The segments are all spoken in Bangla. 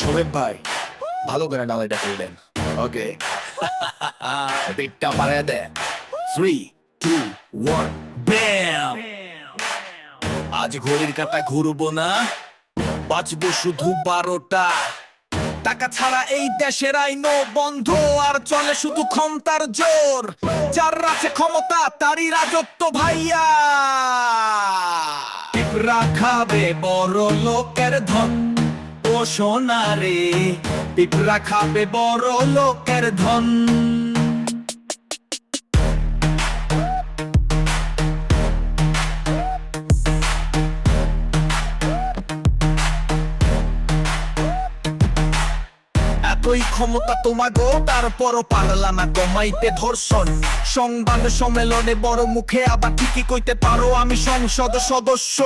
শোনেন ভাই, ভালো করে নালাইটা করলেন। ওকে, বিটটা পারে দে। 3, 2, 1, ব্যাম। আজ ঘড়ির কাঁটা ঘুরবো না, বাঁচবো শুধু 12টা। টাকা ছাড়া এই দেশের আইন বন্ধ, আর চলে শুধু ক্ষমতার জোর। যার আছে ক্ষমতা তারই রাজত্ব ভাইয়া। পিঁপড়া খাবে বড় লোকের ধন, ও সোনা রে। পিঁপড়া খাবে বড় লোকের ধন। এতই ক্ষমতা তোমাগো, তারপরও পারলা না কমাইতে ধর্ষণ। সংবাদ সম্মেলনে বড় মুখে আবার ঠিকই কইতে পারো আমি সংসদ সদস্য।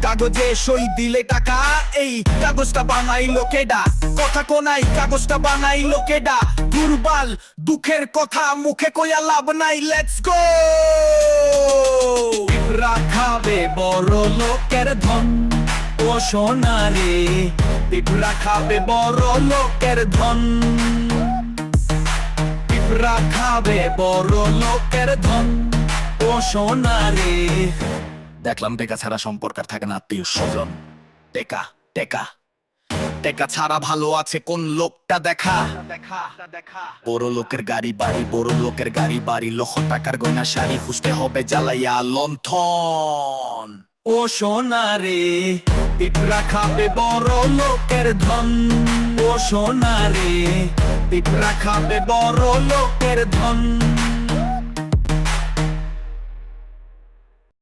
কাগজে সই দিলে টাকা, এই কাগজটা বানাইলো কেডা? কথা কোনাই কাগজটা বানাইলো কেডা? দুর্বল দুঃখের কথা মুখে কইয়া লাভ নাই। Let's go. পিঁপড়া খাবে বড় লোকের ধন, ও সোনা রে। পিঁপড়া খাবে বড় লোকের ধন। পিঁপড়া খাবে বড় লোকের ধন, ও সোনা রে। দেখলাম টেকা ছাড়া সম্পর্ক আর থাকে না আত্মীয় স্বজন। টেকা টেকা টেকা ছাড়া ভালো আছে কোন লোকটা দেখা? বড় লোকের গাড়ি বাড়ি, বড় লোকের গাড়ি বাড়ি, লক্ষ টাকার গয়না শাড়ি, খুঁজতে হবে জ্বালাইয়া লণ্ঠন। ও সোনা রে, পিঁপড়া খাবে বড় লোকের ধন। ও সোনা রে, পিঁপড়া খাবে বড় লোকের ধন।